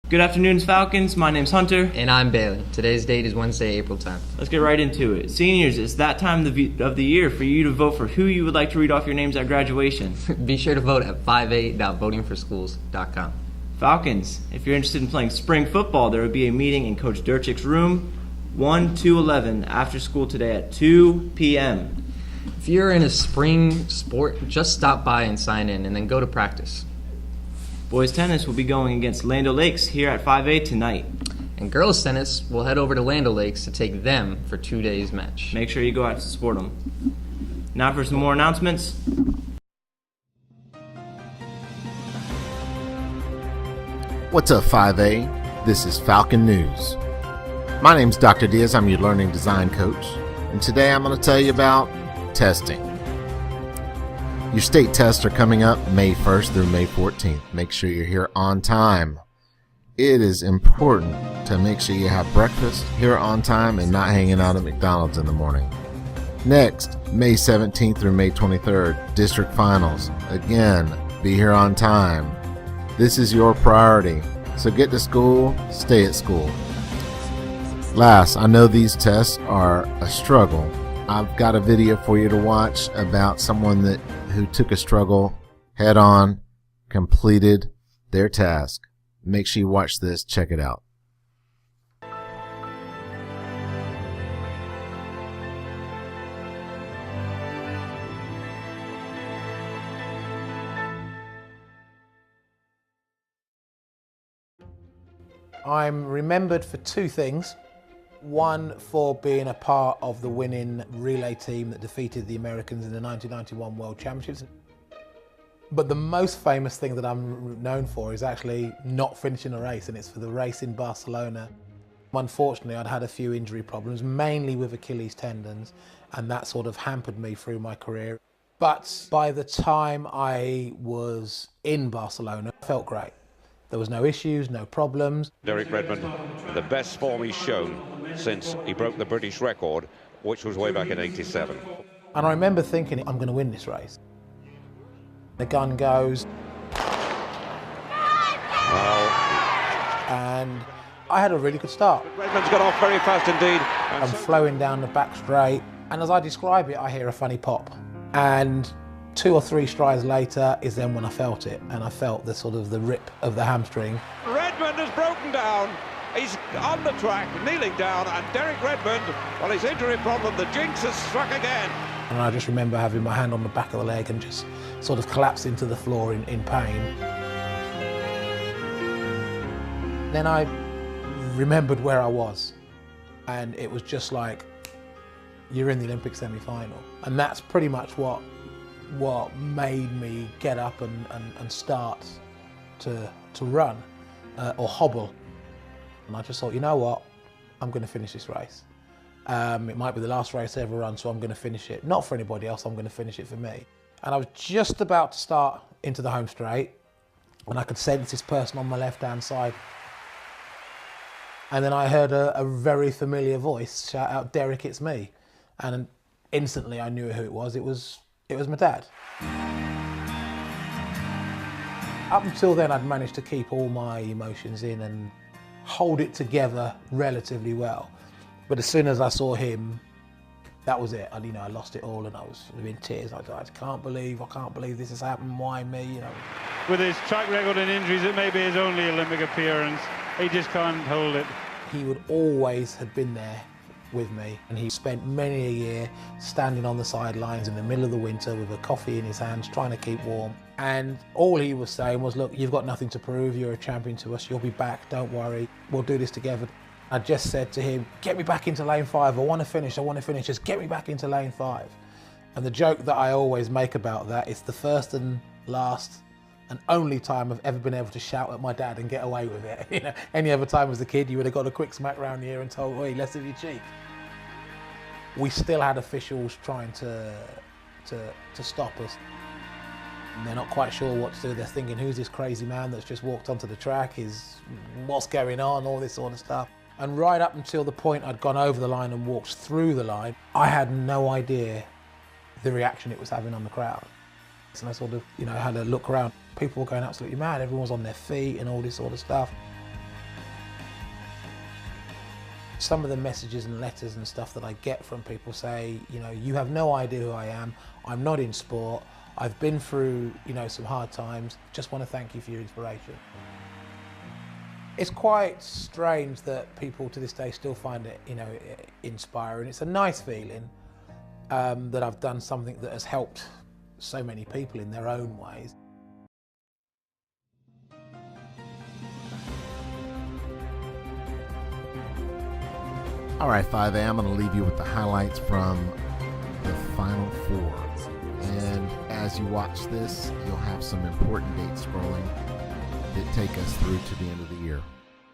Good afternoon, Falcons. My name's Hunter. And I'm Bailey. Today's date is Wednesday, April 10th. Let's get right into it. Seniors, it's that time of the year for you to vote for who you would like to read off your names at graduation. Be sure to vote at 58.votingforschools.com. Falcons, if you're interested in playing spring football, there will be a meeting in Coach Durchick's room, 1211, after school today at 2 p.m. If you're in a spring sport, just stop by and sign in and then go to practice. Boys tennis will be going against Land O'Lakes here at 5A tonight. And girls tennis will head over to Land O'Lakes to take them for 2 days match. Make sure you go out to support them. Now for some more announcements. What's up, 5A? This is Falcon News. My name's Dr. Diaz. I'm your learning design coach. And today I'm going to tell you about testing. Your state tests are coming up May 1st through May 14th. Make sure you're here on time. It is important to make sure you have breakfast here on time and not hanging out at McDonald's in the morning. Next, May 17th through May 23rd, district finals. Again, be here on time. This is your priority. So get to school, stay at school. Last, I know these tests are a struggle. I've got a video for you to watch about someone who took a struggle head on, completed their task. Make sure you watch this. Check it out. I'm remembered for two things. One, for being a part of the winning relay team that defeated the Americans in the 1991 World Championships. But the most famous thing that I'm known for is actually not finishing a race, and it's for the race in Barcelona. Unfortunately, I'd had a few injury problems, mainly with Achilles tendons, and that sort of hampered me through my career. But by the time I was in Barcelona, I felt great. There was no issues, no problems. Derek Redmond, the best form he's shown since he broke the British record, which was way back in '87. And I remember thinking, I'm going to win this race. The gun goes. And I had a really good start. Redmond's got off very fast indeed. I'm flowing down the back straight, and as I describe it, I hear a funny pop. And 2 or 3 strides later is then when I felt it, and I felt the sort of the rip of the hamstring. Redmond has broken down. He's on the track, kneeling down, and Derek Redmond, well, his injury problem, the jinx has struck again. And I just remember having my hand on the back of the leg and just sort of collapsing to the floor in pain. Then I remembered where I was, and it was just like, you're in the Olympic semi-final. And that's pretty much what made me get up and start to run or hobble. And I just thought, you know what, I'm going to finish this race. It might be the last race I ever run, so I'm going to finish it. Not for anybody else, I'm going to finish it for me. And I was just about to start into the home straight, and I could sense this person on my left-hand side. And then I heard a very familiar voice shout out, "Derek, it's me." And instantly I knew who it was. It was my dad. Up until then, I'd managed to keep all my emotions in and hold it together relatively well. But as soon as I saw him, that was it. I lost it all, and I was in tears. I can't believe this has happened. Why me? With his track record and injuries, it may be his only Olympic appearance. He just can't hold it. He would always have been there with me, and he spent many a year standing on the sidelines in the middle of the winter with a coffee in his hands, trying to keep warm. And all he was saying was, look, you've got nothing to prove. You're a champion to us. You'll be back. Don't worry. We'll do this together. I just said to him, get me back into lane 5. I want to finish. Just get me back into lane 5. And the joke that I always make about that is the first and last and only time I've ever been able to shout at my dad and get away with it. Any other time as a kid, you would have got a quick smack round the ear and told, hey, less of your cheek. We still had officials trying to stop us. And they're not quite sure what to do. They're thinking, who's this crazy man that's just walked onto the track? What's going on? All this sort of stuff. And right up until the point I'd gone over the line and walked through the line, I had no idea the reaction it was having on the crowd. And I sort of, had a look around. People were going absolutely mad. Everyone was on their feet and all this sort of stuff. Some of the messages and letters and stuff that I get from people say, you know, you have no idea who I am. I'm not in sport. I've been through, you know, some hard times. Just want to thank you for your inspiration. It's quite strange that people to this day still find it, you know, inspiring. It's a nice feeling that I've done something that has helped so many people in their own ways. All right, 5A, I'm going to leave you with the highlights from the Final Four. And as you watch this, you'll have some important dates scrolling that take us through to the end of the year.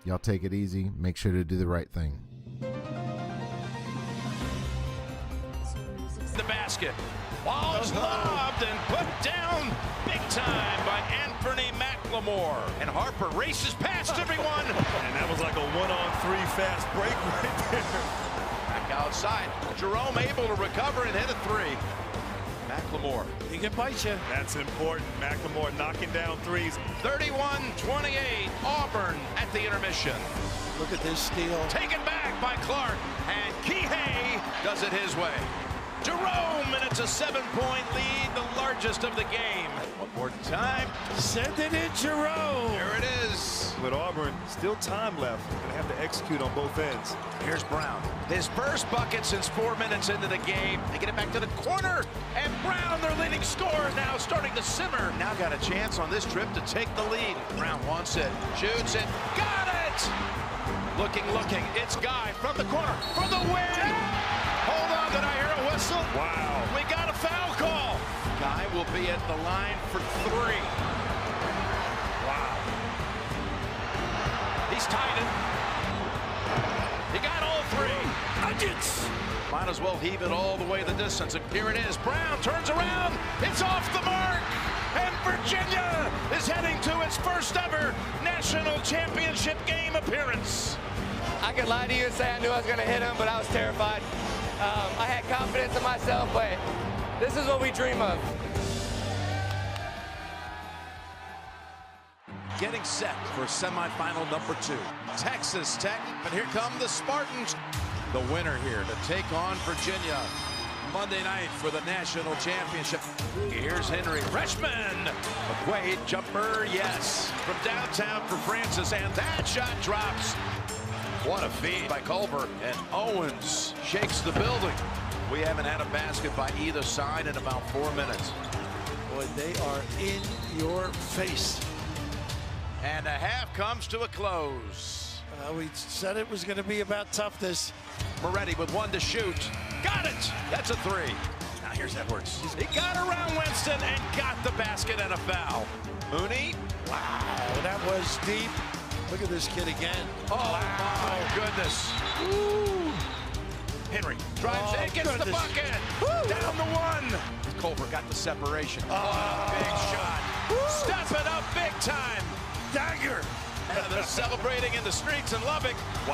Y'all take it easy. Make sure to do the right thing. The basket. Ball's lobbed and put down big time by Anthony McLemore. And Harper races past everyone. And that was like a 1-on-3 fast break right there. Back outside. Jerome able to recover and hit a three. McLemore. He can bite you. That's important. McLemore knocking down threes. 31-28. Auburn at the intermission. Look at this steal. Taken back by Clark. And Kihei does it his way. Jerome, and it's a 7-point lead, the largest of the game. One more time. Send it in, Jerome. Here it is. With Auburn, still time left. Gonna have to execute on both ends. Here's Brown. His first bucket since 4 minutes into the game. They get it back to the corner, and Brown, their leading scorer, now starting to simmer. Now got a chance on this trip to take the lead. Brown wants it, shoots it, got it! Looking, it's Guy from the corner, for the win! Hold on, did I hear a whistle? Wow. We got a foul call. Guy will be at the line for three. Wow. He's tied it. He got all three. Might as well heave it all the way the distance. And here it is. Brown turns around. It's off the mark. And Virginia is heading to its first ever national championship game appearance. I could lie to you and say I knew I was going to hit him, but I was terrified. I had confidence in myself, but this is what we dream of. Getting set for semifinal number 2. Texas Tech, and here come the Spartans. The winner here to take on Virginia Monday night for the national championship. Here's Henry, freshman. McQuaid, jumper, yes. From downtown for Francis, and that shot drops. What a feed by Culver, and Owens shakes the building. We haven't had a basket by either side in about 4 minutes. Boy, they are in your face. And a half comes to a close. We said it was going to be about toughness. Moretti with one to shoot. Got it! That's a three. Now here's Edwards. He got around Winston and got the basket and a foul. Mooney. Wow, that was deep. Look at this kid again. Oh, wow. My goodness. Woo. Henry drives in, gets the bucket. Woo. Down the one. Culver got the separation. Big shot. Woo. Step it up big time. Dagger. And they're celebrating in the streets in Lubbock. Wow.